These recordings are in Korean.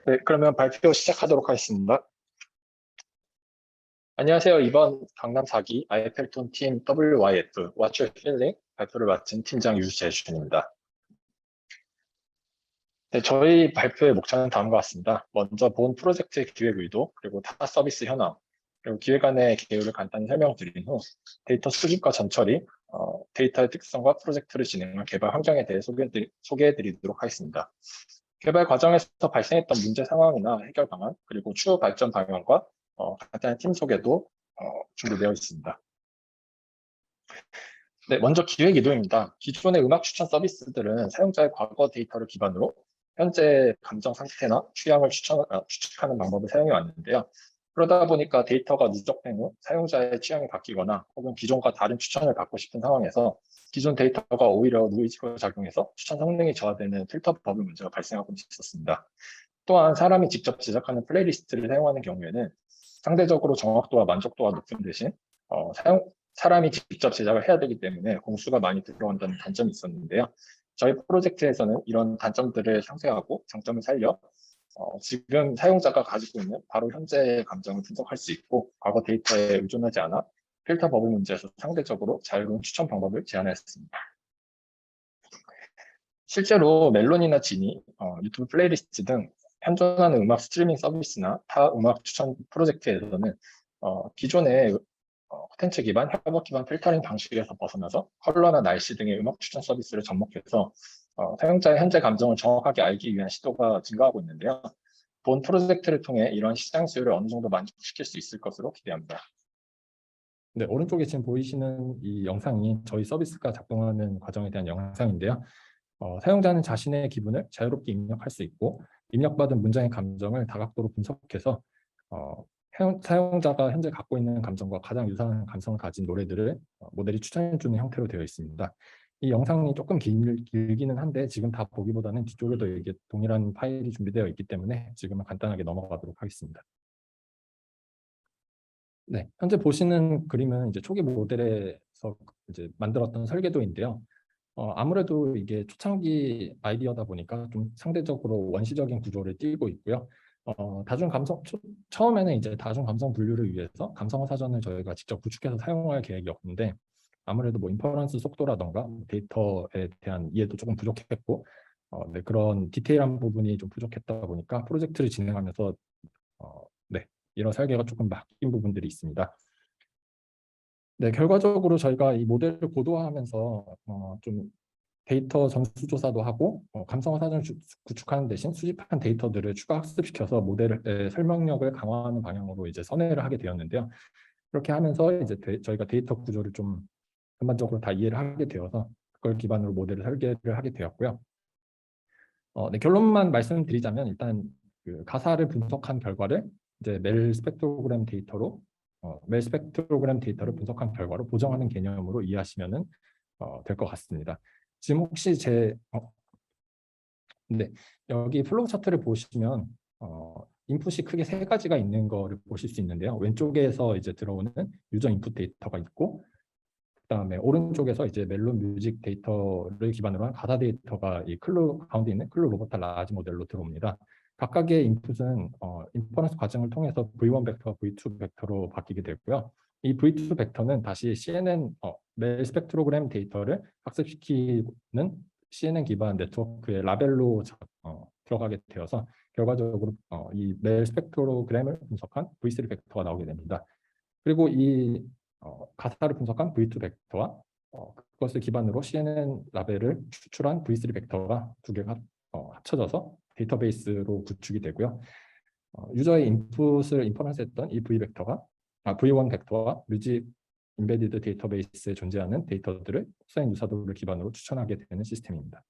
네, 그러면 발표 시작하도록 하겠습니다. 안녕하세요. 이번 강남 4기 아이펠톤 팀 WYF What's Your Feeling 발표를 맡은 팀장 유재준입니다. 네, 저희 발표의 목차는 다음과 같습니다. 먼저 본 프로젝트의 기획 의도, 그리고 타 서비스 현황, 그리고 기획안의 개요를 간단히 설명드린 후 데이터 수집과 전처리, 데이터의 특성과 프로젝트를 진행한 개발 환경에 대해 소개해드리도록 하겠습니다. 개발 과정에서 발생했던 문제 상황이나 해결 방안, 그리고 추후 발전 방향과 간단한 팀 소개도 준비되어 있습니다. 네, 먼저 기획 이도입니다. 기존의 음악 추천 서비스들은 사용자의 과거 데이터를 기반으로 현재 감정 상태나 취향을 추측하는 방법을 사용해 왔는데요. 그러다 보니까 데이터가 누적된 후 사용자의 취향이 바뀌거나 혹은 기존과 다른 추천을 받고 싶은 상황에서 기존 데이터가 오히려 노이즈로 작용해서 추천 성능이 저하되는 필터 버블 문제가 발생하고 있었습니다. 또한 사람이 직접 제작하는 플레이리스트를 사용하는 경우에는 상대적으로 정확도와 만족도가 높은 대신 사람이 직접 제작을 해야 되기 때문에 공수가 많이 들어간다는 단점이 있었는데요. 저희 프로젝트에서는 이런 단점들을 상쇄하고 장점을 살려 지금 사용자가 가지고 있는 바로 현재의 감정을 분석할 수 있고 과거 데이터에 의존하지 않아 필터 버블 문제에서 상대적으로 자유로운 추천 방법을 제안했습니다. 실제로 멜론이나 지니, 유튜브 플레이리스트 등 현존하는 음악 스트리밍 서비스나 타 음악 추천 프로젝트에서는 기존의 콘텐츠 기반, 협업 기반 필터링 방식에서 벗어나서 컬러나 날씨 등의 음악 추천 서비스를 접목해서 사용자의 현재 감정을 정확하게 알기 위한 시도가 증가하고 있는데요. 본 프로젝트를 통해 이런 시장 수요를 어느 정도 만족시킬 수 있을 것으로 기대합니다. 네, 오른쪽에 지금 보이시는 이 영상이 저희 서비스가 작동하는 과정에 대한 영상인데요. 사용자는 자신의 기분을 자유롭게 입력할 수 있고 입력받은 문장의 감정을 다각도로 분석해서 사용자가 현재 갖고 있는 감정과 가장 유사한 감성을 가진 노래들을 모델이 추천해주는 형태로 되어 있습니다. 이 영상이 조금 길기는 한데 지금 다 보기보다는 뒤쪽에도 이게 동일한 파일이 준비되어 있기 때문에 지금은 간단하게 넘어가도록 하겠습니다. 네, 현재 보시는 그림은 이제 초기 모델에서 이제 만들었던 설계도인데요. 아무래도 이게 초창기 아이디어다 보니까 좀 상대적으로 원시적인 구조를 띠고 있고요. 처음에는 이제 다중 감성 분류를 위해서 감성어 사전을 저희가 직접 구축해서 사용할 계획이었는데 아무래도 뭐 인퍼런스 속도라던가 데이터에 대한 이해도 조금 부족했고 네, 그런 디테일한 부분이 좀 부족했다 보니까 프로젝트를 진행하면서 네, 이런 설계가 조금 바뀐 부분들이 있습니다. 네, 결과적으로 저희가 이 모델을 고도화하면서 좀 데이터 전수조사도 하고 감성어 사전을 구축하는 대신 수집한 데이터들을 추가 학습시켜서 모델의 설명력을 강화하는 방향으로 이제 선회를 하게 되었는데요. 그렇게 하면서 이제 저희가 데이터 구조를 좀 전반적으로 다 이해를 하게 되어서 그걸 기반으로 모델을 설계를 하게 되었고요. 네, 결론만 말씀드리자면 일단 그 가사를 분석한 결과를 이제 멜 스펙트로그램 데이터를 분석한 결과로 보정하는 개념으로 이해하시면 될 것 같습니다. 지금 혹시 네, 여기 플로우 차트를 보시면 인풋이 크게 세 가지가 있는 거를 보실 수 있는데요. 왼쪽에서 이제 들어오는 유저 인풋 데이터가 있고, 그다음에 오른쪽에서 이제 멜론 뮤직 데이터를 기반으로 한 가사 데이터가 이 가운데 있는 클루 로버타 라지 모델로 들어옵니다. 각각의 인풋은 인퍼런스 과정을 통해서 V1 벡터와 V2 벡터로 바뀌게 되고요. 이 V2 벡터는 다시 CNN 멜 스펙트로그램 데이터를 학습시키는 CNN 기반 네트워크의 라벨로 들어가게 되어서 결과적으로 이 멜 스펙트로그램을 분석한 V3 벡터가 나오게 됩니다. 그리고 이 가사를 분석한 V2 벡터와 그것을 기반으로 CNN 라벨을 추출한 V3 벡터가 두 개가 합쳐져서 데이터베이스로 구축이 되고요. 유저의 인풋을 인퍼런스했던 이 V1 벡터와 뮤직 인베디드 데이터베이스에 존재하는 데이터들을 수행 유사도를 기반으로 추천하게 되는 시스템입니다.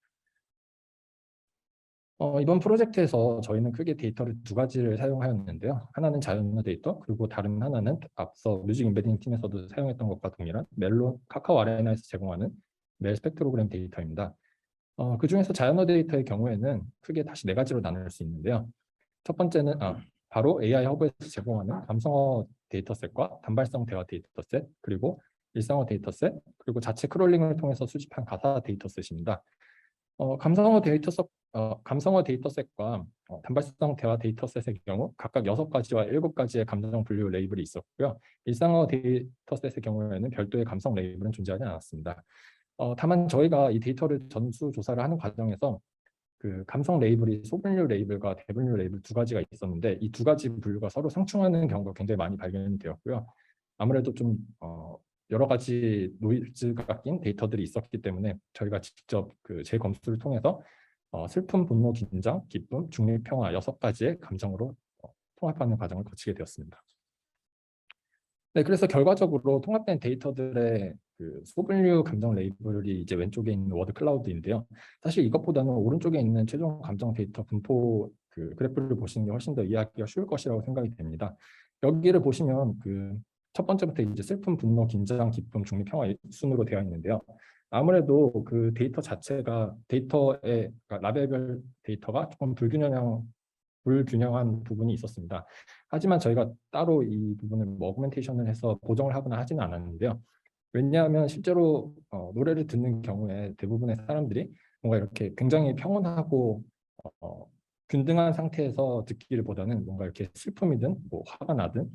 이번 프로젝트에서 저희는 크게 데이터를 두 가지를 사용하였는데요. 하나는 자연어 데이터, 그리고 다른 하나는 앞서 뮤직 인베딩 팀에서도 사용했던 것과 동일한 카카오 아레나에서 제공하는 멜 스펙트로그램 데이터입니다. 그 중에서 자연어 데이터의 경우에는 크게 다시 네 가지로 나눌 수 있는데요. 첫 번째는 바로 AI 허브에서 제공하는 감성어 데이터셋과 단발성 대화 데이터셋, 그리고 일상어 데이터셋, 그리고 자체 크롤링을 통해서 수집한 가사 데이터셋입니다. 감성어 데이터셋과 단발성 대화 데이터셋의 경우 각각 6가지와 7가지의 감정 분류 레이블이 있었고요. 일상어 데이터셋의 경우에는 별도의 감성 레이블은 존재하지 않았습니다. 다만 저희가 이 데이터를 전수 조사를 하는 과정에서 그 감성 레이블이 소분류 레이블과 대분류 레이블 2가지가 있었는데 이 2가지 분류가 서로 상충하는 경우가 굉장히 많이 발견이 되었고요. 아무래도 좀 여러 가지 노이즈가 낀 데이터들이 있었기 때문에 저희가 직접 그 재검수를 통해서 슬픔, 분노, 긴장, 기쁨, 중립, 평화 6가지의 감정으로 통합하는 과정을 거치게 되었습니다. 네, 그래서 결과적으로 통합된 데이터들의 그 소분류 감정 레이블이 이제 왼쪽에 있는 워드 클라우드인데요. 사실 이것보다는 오른쪽에 있는 최종 감정 데이터 분포 그 그래프를 보시는 게 훨씬 더 이해하기가 쉬울 것이라고 생각이 됩니다. 여기를 보시면 그 첫 번째부터 이제 슬픔, 분노, 긴장, 기쁨, 중립, 평화 순으로 되어 있는데요. 아무래도 그 데이터 자체가 데이터의 그러니까 라벨별 데이터가 조금 불균형한 부분이 있었습니다. 하지만 저희가 따로 이 부분을 뭐 어그멘테이션을 해서 보정을 하거나 하지는 않았는데요. 왜냐하면 실제로 노래를 듣는 경우에 대부분의 사람들이 뭔가 이렇게 굉장히 평온하고 어, 균등한 상태에서 듣기보다는 뭔가 이렇게 슬픔이든 뭐 화가 나든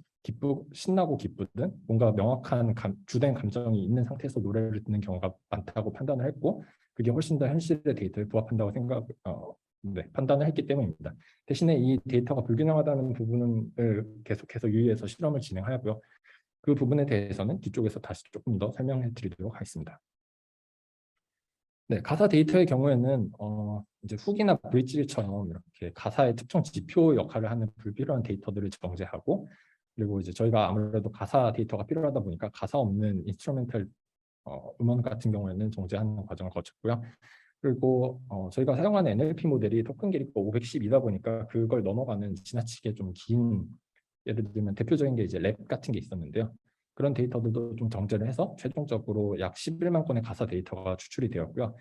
신나고 기쁘든 뭔가 명확한 주된 감정이 있는 상태에서 노래를 듣는 경우가 많다고 판단을 했고 그게 훨씬 더 현실의 데이터에 부합한다고 판단을 했기 때문입니다. 대신에 이 데이터가 불균형하다는 부분을 계속해서 유의해서 실험을 진행하고요. 그 부분에 대해서는 뒤쪽에서 다시 조금 더 설명해 드리도록 하겠습니다. 네, 가사 데이터의 경우에는 이제 훅이나 브릿지처럼 이렇게 가사의 특정 지표 역할을 하는 불필요한 데이터들을 정제하고 그리고 이제 저희가 아무래도 가사 데이터가 필요하다 보니까 가사 없는 인스트루멘탈 음원 같은 경우에는 정제하는 과정을 거쳤고요. 그리고 저희가 사용하는 NLP 모델이 토큰 길이가 510이다 보니까 그걸 넘어가는 지나치게 좀 긴 예를 들면 대표적인 게 이제 랩 같은 게 있었는데요. 그런 데이터들도 좀 정제를 해서 최종적으로 약 11만 건의 가사 데이터가 추출이 되었고요.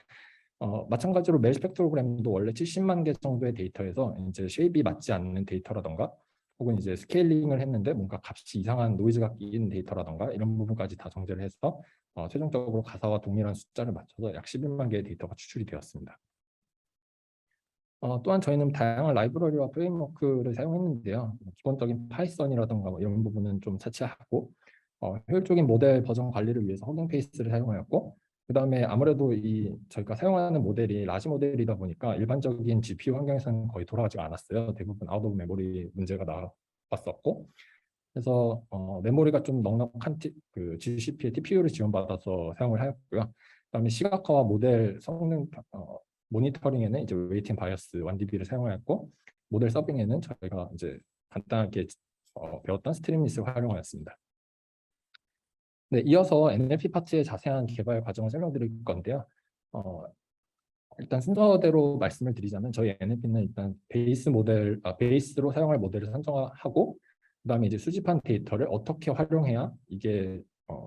마찬가지로 멜 스펙트로그램도 원래 70만 개 정도의 데이터에서 이제 쉐입이 맞지 않는 데이터라던가 혹은 이제 스케일링을 했는데 뭔가 값이 이상한 노이즈가 끼는 데이터라던가 이런 부분까지 다 정제를 해서 최종적으로 가사와 동일한 숫자를 맞춰서 약 11만 개의 데이터가 추출이 되었습니다. 또한 저희는 다양한 라이브러리와 프레임워크를 사용했는데요. 기본적인 파이썬이라든가 뭐 이런 부분은 좀 차치하고 효율적인 모델 버전 관리를 위해서 허깅 페이스를 사용하였고 그 다음에 아무래도 저희가 사용하는 모델이 라지 모델이다 보니까 일반적인 GPU 환경에서는 거의 돌아가지가 않았어요. 대부분 아웃 오브 메모리 문제가 나왔었고 그래서 메모리가 좀 넉넉한 그 GCP의 TPU를 지원받아서 사용을 하였고요. 그다음에 시각화와 모델 성능 모니터링에는 이제 웨이팅 바이어스 1DB를 사용하였고 모델 서빙에는 저희가 이제 간단하게 배웠던 스트림릿을 활용하였습니다. 네, 이어서 NLP 파트의 자세한 개발 과정을 설명드릴 건데요. 일단 순서대로 말씀을 드리자면 저희 NLP는 일단 베이스로 사용할 모델을 선정하고 그다음에 이제 수집한 데이터를 어떻게 활용해야 이게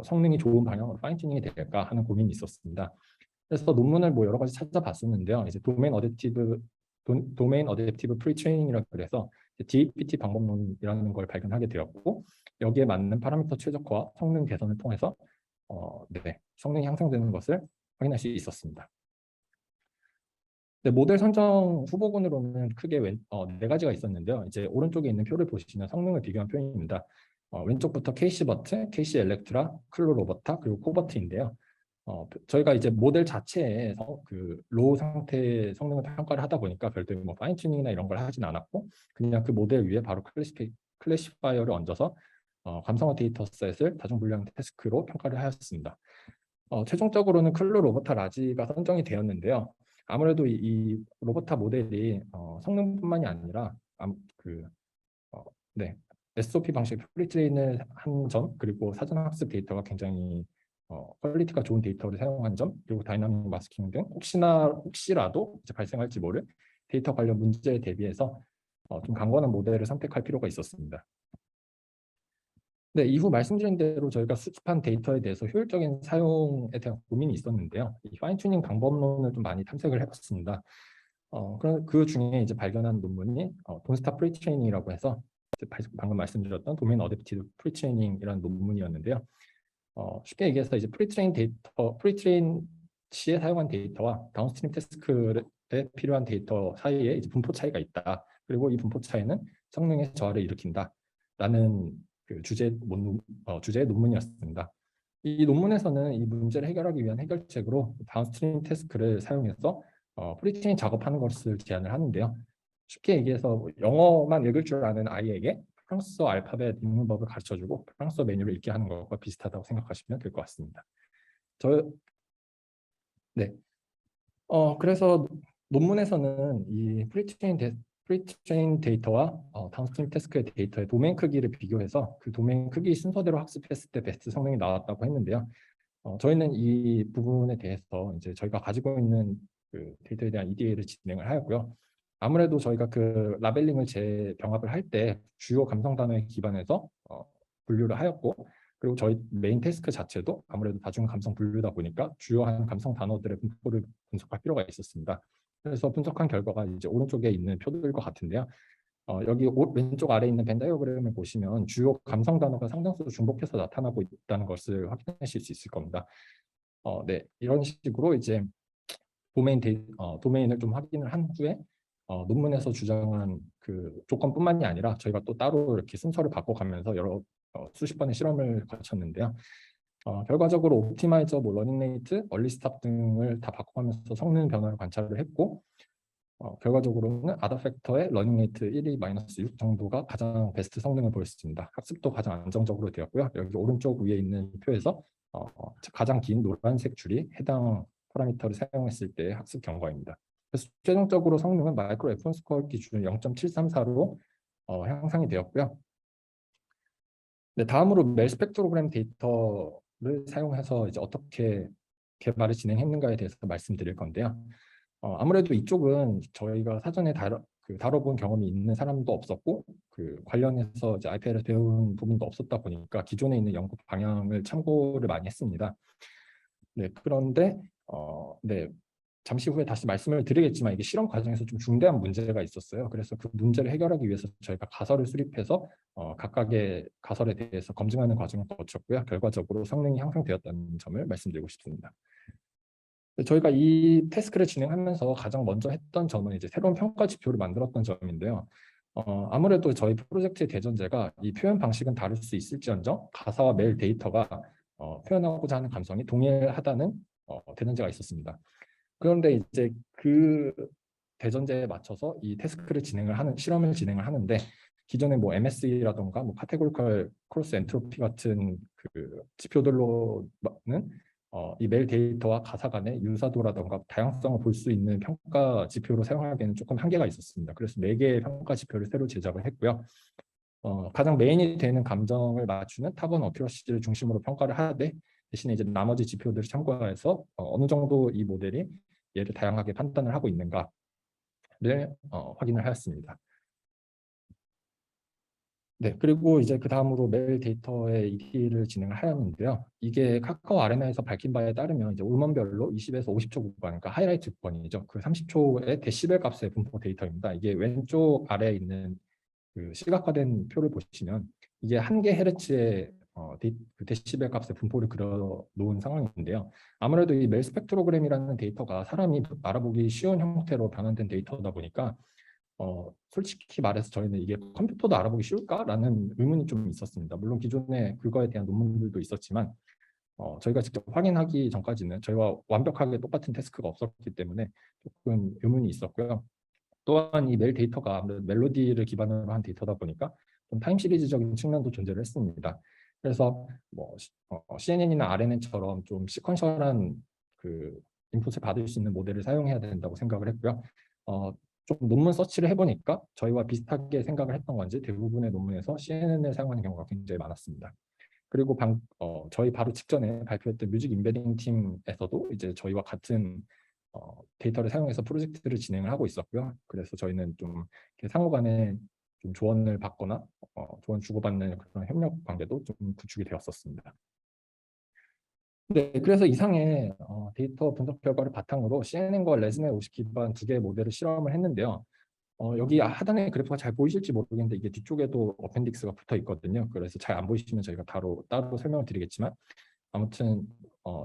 성능이 좋은 방향으로 파인튜닝이 될까 하는 고민이 있었습니다. 그래서 논문을 뭐 여러 가지 찾아봤었는데요. 이제 도메인 어댑티브 프리트레이닝이라고 그래서 DAPT 방법론이라는 걸 발견하게 되었고 여기에 맞는 파라미터 최적화와 성능 개선을 통해서 성능이 향상되는 것을 확인할 수 있었습니다. 네, 모델 선정 후보군으로는 크게 4가지가 있었는데요. 이제 오른쪽에 있는 표를 보시면 성능을 비교한 표입니다. 왼쪽부터 KC버트, KC 엘렉트라, 클로 로버타, 그리고 코버트인데요. 저희가 이제 모델 자체에서 그 로우 상태의 성능을 평가를 하다 보니까 별도의 뭐 파인 튜닝이나 이런 걸 하진 않았고 그냥 그 모델 위에 바로 클래시파이어를 얹어서 감성어 데이터셋을 다중분량 태스크로 평가를 하였습니다. 최종적으로는 클로 로버타 라지가 선정이 되었는데요. 아무래도 이 로버타 모델이 성능뿐만이 아니라 SOP 방식 프리트레인을 한 점 그리고 사전학습 데이터가 굉장히 퀄리티가 좋은 데이터를 사용한 점 그리고 다이나믹 마스킹 등 혹시라도 이제 발생할지 모를 데이터 관련 문제에 대비해서 좀 강건한 모델을 선택할 필요가 있었습니다. 네, 이후 말씀드린 대로 저희가 수집한 데이터에 대해서 효율적인 사용에 대한 고민이 있었는데요. 이 파인튜닝 방법론을 좀 많이 탐색을 해봤습니다. 그 중에 이제 발견한 논문이 돈스타 프리트레이닝이라고 해서 방금 말씀드렸던 도메인 어댑티브 프리트레이닝이라는 논문이었는데요. 쉽게 얘기해서 이제 프리트레인 시에 사용한 데이터와 다운스트림 태스크에 필요한 데이터 사이에 이제 분포 차이가 있다. 그리고 이 분포 차이는 성능의 저하를 일으킨다라는 그 주제의 논문이었습니다. 이 논문에서는 이 문제를 해결하기 위한 해결책으로 다운스트림 태스크를 사용해서 프리트레인 작업하는 것을 제안을 하는데요. 쉽게 얘기해서 영어만 읽을 줄 아는 아이에게 프랑스어 알파벳 읽는 법을 가르쳐주고 프랑스어 메뉴를 읽게 하는 것과 비슷하다고 생각하시면 될 것 같습니다. 네. 그래서 논문에서는 이 프리트레인 데이터와 다운스트림 태스크의 데이터의 도메인 크기를 비교해서 그 도메인 크기 순서대로 학습했을 때 베스트 성능이 나왔다고 했는데요. 저희는 이 부분에 대해서 이제 저희가 가지고 있는 그 데이터에 대한 EDA를 진행을 하였고요. 아무래도 저희가 그 라벨링을 재병합을 할 때 주요 감성 단어에 기반해서 분류를 하였고, 그리고 저희 메인 태스크 자체도 아무래도 다중 감성 분류다 보니까 주요한 감성 단어들의 분포를 분석할 필요가 있었습니다. 그래서 분석한 결과가 이제 오른쪽에 있는 표들과 같은데요. 여기 왼쪽 아래에 있는 벤 다이어그램을 보시면 주요 감성 단어가 상당수 중복해서 나타나고 있다는 것을 확인하실 수 있을 겁니다. 네, 이런 식으로 이제 도메인을 좀 확인을 한 후에 논문에서 주장한 그 조건뿐만이 아니라 저희가 또 따로 이렇게 순서를 바꿔가면서 여러 수십 번의 실험을 거쳤는데요. 결과적으로 옵티마이저, 러닝 레이트, 얼리 스탑 등을 다 바꿔가면서 성능 변화를 관찰을 했고, 결과적으로는 아더 팩터의 러닝 레이트 1이-6 정도가 가장 베스트 성능을 보였습니다. 학습도 가장 안정적으로 되었고요. 여기 오른쪽 위에 있는 표에서 가장 긴 노란색 줄이 해당 파라미터를 사용했을 때의 학습 경과입니다. 그래서 최종적으로 성능은 마이크로 F1 스코어 기준 0.734로 향상이 되었고요. 네, 다음으로 멜 스펙트로그램 데이터를 사용해서 이제 어떻게 개발을 진행했는가에 대해서 말씀드릴 건데요. 아무래도 이쪽은 저희가 사전에 다뤄본 경험이 있는 사람도 없었고, 그 관련해서 이제 IPL에서 배운 부분도 없었다 보니까 기존에 있는 연구 방향을 참고를 많이 했습니다. 네, 그런데 네, 잠시 후에 다시 말씀을 드리겠지만 이게 실험 과정에서 좀 중대한 문제가 있었어요. 그래서 그 문제를 해결하기 위해서 저희가 가설을 수립해서 각각의 가설에 대해서 검증하는 과정을 거쳤고요. 결과적으로 성능이 향상되었다는 점을 말씀드리고 싶습니다. 저희가 이 태스크를 진행하면서 가장 먼저 했던 점은 이제 새로운 평가 지표를 만들었던 점인데요. 아무래도 저희 프로젝트의 대전제가 이 표현 방식은 다를 수 있을지언정 가사와 메일 데이터가 표현하고자 하는 감성이 동일하다는 대전제가 있었습니다. 그런데 이제 그 대전제에 맞춰서 이 실험을 진행을 하는데, 기존의 뭐 MSE라던가 뭐 카테고리컬 크로스 엔트로피 같은 그 지표들로는 이 메일 데이터와 가사 간의 유사도라던가 다양성을 볼 수 있는 평가 지표로 사용하기에는 조금 한계가 있었습니다. 그래서 4개의 평가 지표를 새로 제작을 했고요. 가장 메인이 되는 감정을 맞추는 탑1 어큐러시를 중심으로 평가를 하되, 대신에 이제 나머지 지표들을 참고해서 어느 정도 이 모델이 얘를 다양하게 판단을 하고 있는가를 확인을 하였습니다. 네, 그리고 이제 그 다음으로 메일 데이터의 ET를 진행을 하였는데요. 이게 카카오 아레나에서 밝힌 바에 따르면 이제 음원별로 20에서 50초 구간, 그러니까 하이라이트 구간이죠. 그 30초의 데시벨 값의 분포 데이터입니다. 이게 왼쪽 아래에 있는 그 시각화된 표를 보시면 이게 1개 헤르츠의 그 데시벨 값의 분포를 그려 놓은 상황인데요. 아무래도 이 멜 스펙트로그램이라는 데이터가 사람이 알아보기 쉬운 형태로 변환된 데이터다 보니까 솔직히 말해서 저희는 이게 컴퓨터도 알아보기 쉬울까라는 의문이 좀 있었습니다. 물론 기존에 그거에 대한 논문들도 있었지만 저희가 직접 확인하기 전까지는 저희와 완벽하게 똑같은 태스크가 없었기 때문에 조금 의문이 있었고요. 또한 이 멜 데이터가 아무래도 멜로디를 기반으로 한 데이터다 보니까 좀 타임 시리즈적인 측면도 존재를 했습니다. 그래서 뭐 CNN이나 RNN처럼 좀 시퀀셜한 그 인풋을 받을 수 있는 모델을 사용해야 된다고 생각을 했고요. 좀 논문 서치를 해보니까 저희와 비슷하게 생각을 했던 건지 대부분의 논문에서 CNN을 사용하는 경우가 굉장히 많았습니다. 그리고 저희 바로 직전에 발표했던 뮤직 임베딩 팀에서도 이제 저희와 같은 데이터를 사용해서 프로젝트를 진행을 하고 있었고요. 그래서 저희는 좀 상호간에 좀 조언을 받거나 조언 주고받는 그런 협력 관계도 좀 구축이 되었었습니다. 네, 그래서 이상의 데이터 분석 결과를 바탕으로 CNN과 레즈넷 50 기반 2개의 모델을 실험을 했는데요. 여기 하단의 그래프가 잘 보이실지 모르겠는데 이게 뒤쪽에도 어펜딕스가 붙어 있거든요. 그래서 잘 안 보이시면 저희가 따로 설명을 드리겠지만, 아무튼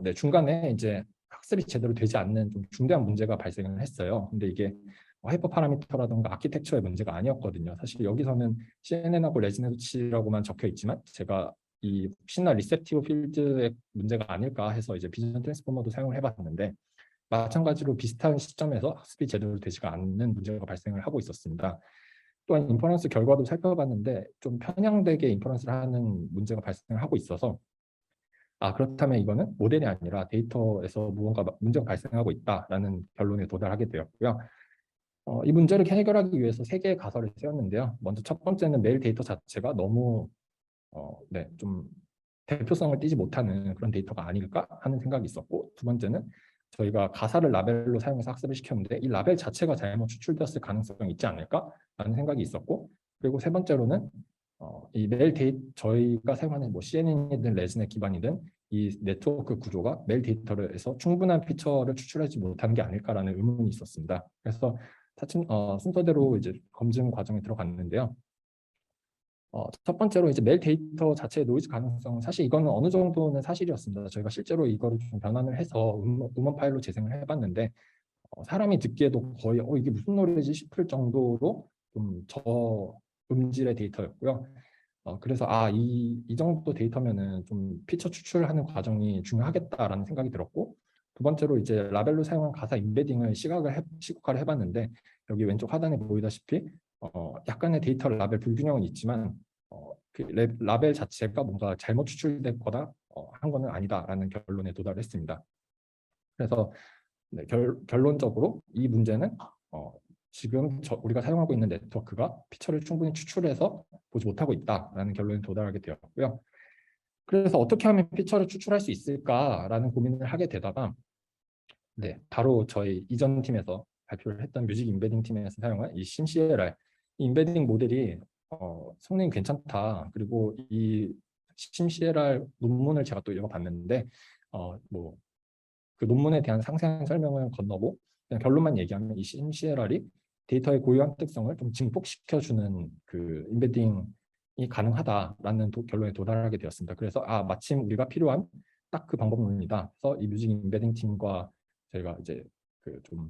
네, 중간에 이제 학습이 제대로 되지 않는 좀 중대한 문제가 발생을 했어요. 근데 이게 하이퍼 파라미터라든가 아키텍처의 문제가 아니었거든요. 사실 여기서는 CNN하고 레지던시라고만 적혀 있지만 제가 이 혹시나 리셉티브 필드의 문제가 아닐까 해서 이제 비전 트랜스포머도 사용을 해봤는데 마찬가지로 비슷한 시점에서 학습이 제대로 되지가 않는 문제가 발생을 하고 있었습니다. 또한 인퍼런스 결과도 살펴봤는데 좀 편향되게 인퍼런스를 하는 문제가 발생을 하고 있어서 그렇다면 이거는 모델이 아니라 데이터에서 무언가 문제가 발생하고 있다라는 결론에 도달하게 되었고요. 이 문제를 해결하기 위해서 세 개의 가설을 세웠는데요. 먼저 첫 번째는 매일 데이터 자체가 너무 좀 대표성을 띠지 못하는 그런 데이터가 아닐까 하는 생각이 있었고, 두 번째는 저희가 가사를 라벨로 사용해서 학습을 시켰는데 이 라벨 자체가 잘못 추출되었을 가능성이 있지 않을까라는 생각이 있었고, 그리고 세 번째로는 이 메일 데이터 저희가 사용하는 뭐 CNN이든 레즈넷 기반이든 이 네트워크 구조가 메일 데이터에서 충분한 피처를 추출하지 못한 게 아닐까라는 의문이 있었습니다. 그래서 차츰 순서대로 이제 검증 과정에 들어갔는데요. 첫 번째로 이제 메일 데이터 자체의 노이즈 가능성, 사실 이거는 어느 정도는 사실이었습니다. 저희가 실제로 이거를 좀 변환을 해서 음원 파일로 재생을 해봤는데 사람이 듣기에도 거의 이게 무슨 노래지 싶을 정도로 좀 저음질의 데이터였고요. 그래서 이 정도 데이터면은 좀 피처 추출하는 과정이 중요하겠다라는 생각이 들었고, 두 번째로 이제 라벨로 사용한 가사 임베딩을 시각화를 해봤는데 여기 왼쪽 하단에 보이다시피 약간의 데이터 라벨 불균형은 있지만 그 라벨 자체가 뭔가 잘못 추출됐거나 한 거는 아니다라는 결론에 도달했습니다. 그래서 결론적으로 이 문제는 지금 우리가 사용하고 있는 네트워크가 피처를 충분히 추출해서 보지 못하고 있다라는 결론에 도달하게 되었고요. 그래서 어떻게 하면 피처를 추출할 수 있을까라는 고민을 하게 되다가 바로 저희 이전 팀에서 발표를 했던 뮤직 임베딩 팀에서 사용한 이 심CLR 임베딩 모델이 성능이 괜찮다. 그리고 이 심CLR 논문을 제가 또 읽어봤는데 그 논문에 대한 상세한 설명을 건너고 그냥 결론만 얘기하면 이 심CLR이 데이터의 고유한 특성을 좀 증폭시켜주는 그 임베딩이 가능하다라는 결론에 도달하게 되었습니다. 그래서 마침 우리가 필요한 딱 그 방법론이다. 그래서 이 뮤직 임베딩 팀과 저희가 이제 그 좀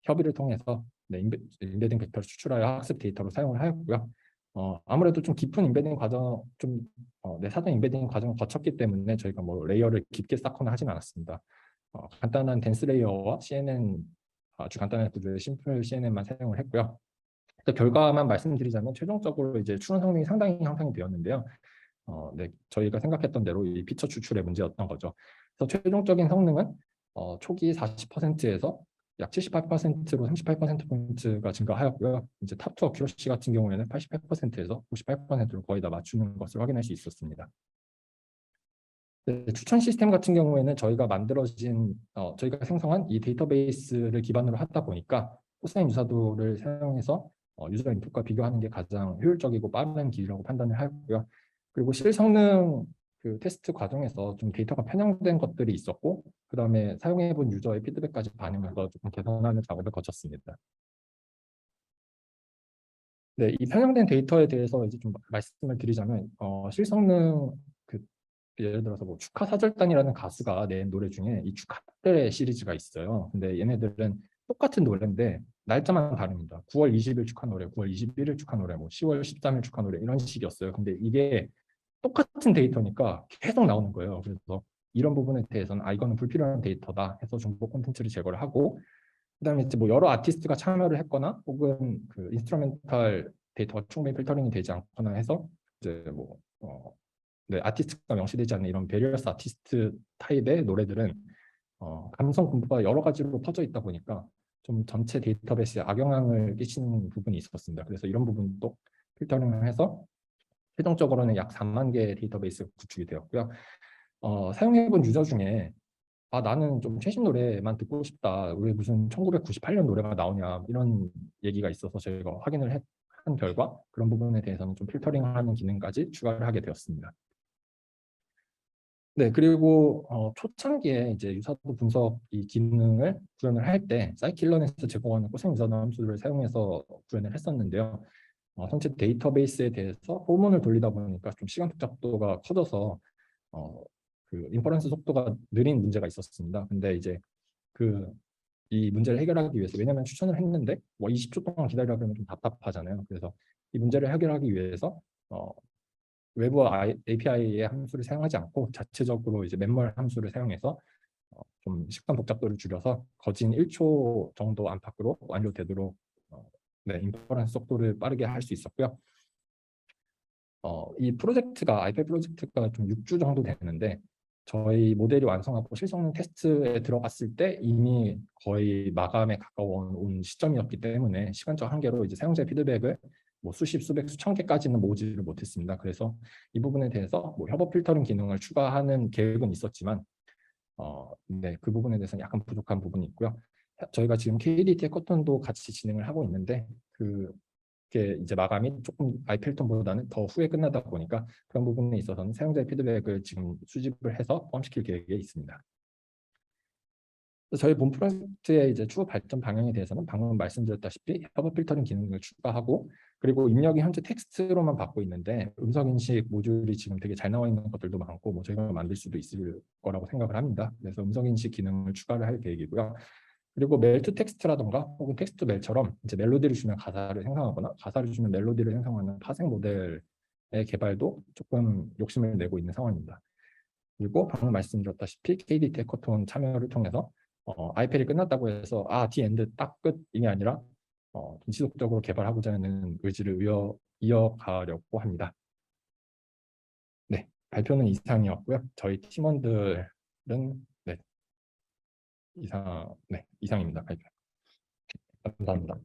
협의를 통해서 임베딩 벡터를 추출하여 학습 데이터로 사용을 하였고요. 아무래도 좀 깊은 임베딩 과정, 사전 임베딩 과정을 거쳤기 때문에 저희가 뭐 레이어를 깊게 쌓거나 하진 않았습니다. 간단한 덴스 레이어와 CNN, 아주 간단한 구조의 심플 CNN만 사용을 했고요. 결과만 말씀드리자면 최종적으로 이제 추론 성능이 상당히 향상이 되었는데요. 저희가 생각했던 대로 이 피처 추출의 문제였던 거죠. 그래서 최종적인 성능은 초기 40%에서 약 78%로 38%포인트가 증가하였고요. 이제 탑2 어큐러시 같은 경우에는 88%에서 98%로 거의 다 맞추는 것을 확인할 수 있었습니다. 추천 시스템 같은 경우에는 저희가 저희가 생성한 이 데이터베이스를 기반으로 하다 보니까 코사인 유사도를 사용해서 유저 인풋과 비교하는 게 가장 효율적이고 빠른 길이라고 판단을 하고요. 그리고 실성능 그 테스트 과정에서 좀 데이터가 편향된 것들이 있었고, 그 다음에 사용해본 유저의 피드백까지 반영해서 조금 개선하는 작업을 거쳤습니다. 이 편향된 데이터에 대해서 이제 좀 말씀을 드리자면 실성능 예를 들어서 뭐 축하 사절단이라는 가수가 낸 노래 중에 이 축하때 시리즈가 있어요. 근데 얘네들은 똑같은 노래인데 날짜만 다릅니다. 9월 20일 축하 노래, 9월 21일 축하 노래, 뭐 10월 13일 축하 노래 이런 식이었어요. 근데 이게 똑같은 데이터니까 계속 나오는 거예요. 그래서 이런 부분에 대해서는 이거는 불필요한 데이터다 해서 중복 콘텐츠를 제거를 하고, 그다음에 이제 뭐 여러 아티스트가 참여를 했거나 혹은 그 인스트루멘탈 데이터가 충분히 필터링이 되지 않거나 해서 이제 뭐 아티스트가 명시되지 않는 이런 베리어스 아티스트 타입의 노래들은 감성 분포가 여러 가지로 퍼져 있다 보니까 좀 전체 데이터베이스에 악영향을 끼치는 부분이 있었습니다. 그래서 이런 부분도 필터링을 해서 최종적으로는 약 4만 개의 데이터베이스가 구축이 되었고요. 사용해본 유저 중에 나는 좀 최신 노래만 듣고 싶다. 왜 무슨 1998년 노래가 나오냐 이런 얘기가 있어서 저희가 확인을 한 결과 그런 부분에 대해서는 좀 필터링하는 기능까지 추가를 하게 되었습니다. 그리고 초창기에 이제 유사도 분석 이 기능을 구현을 할 때 사이킬런에서 제공하는 코사인 유사도 함수를 사용해서 구현을 했었는데요. 전체 데이터베이스에 대해서 포문을 돌리다 보니까 좀 시간 복잡도가 커져서 그 인퍼런스 속도가 느린 문제가 있었습니다. 근데 이제 이 문제를 해결하기 위해서, 왜냐하면 추천을 했는데 뭐 20초 동안 기다리라 그러면 좀 답답하잖아요. 그래서 이 문제를 해결하기 위해서 외부 API의 함수를 사용하지 않고 자체적으로 이제 맨멀 함수를 사용해서 좀 시간 복잡도를 줄여서 거진 1초 정도 안팎으로 완료되도록 네, 인퍼런스 속도를 빠르게 할 수 있었고요. 이 프로젝트가 아이패드 프로젝트가 좀 6주 정도 되는데 저희 모델이 완성하고 실성능 테스트에 들어갔을 때 이미 거의 마감에 가까운 시점이었기 때문에 시간적 한계로 이제 사용자 피드백을 뭐 수십, 수백, 수천 개까지는 모으지를 못했습니다. 그래서 이 부분에 대해서 뭐 협업 필터링 기능을 추가하는 계획은 있었지만 네, 그 부분에 대해서는 약간 부족한 부분이 있고요. 저희가 지금 KDT 해커톤도 같이 진행을 하고 있는데 그게 이제 마감이 조금 아이필톤보다는 더 후에 끝나다 보니까 그런 부분에 있어서는 사용자의 피드백을 지금 수집을 해서 포함시킬 계획에 있습니다. 저희 본 프로젝트의 이제 추후 발전 방향에 대해서는 방금 말씀드렸다시피 협업 필터링 기능을 추가하고, 그리고 입력이 현재 텍스트로만 받고 있는데 음성 인식 모듈이 지금 되게 잘 나와 있는 것들도 많고 뭐 저희가 만들 수도 있을 거라고 생각을 합니다. 그래서 음성 인식 기능을 추가를 할 계획이고요. 그리고 멜트 텍스트라던가 혹은 텍스트 멜처럼 이제 멜로디를 주면 가사를 생성하거나 가사를 주면 멜로디를 생성하는 파생 모델의 개발도 조금 욕심을 내고 있는 상황입니다. 그리고 방금 말씀드렸다시피 KDT 해커톤 참여를 통해서 아이패드 끝났다고 해서 디 엔드 딱 끝이 아니라 좀 지속적으로 개발하고자 하는 의지를 이어가려고 합니다. 네, 발표는 이상이었고요. 저희 팀원들은 네, 이상입니다. 발표. 감사합니다.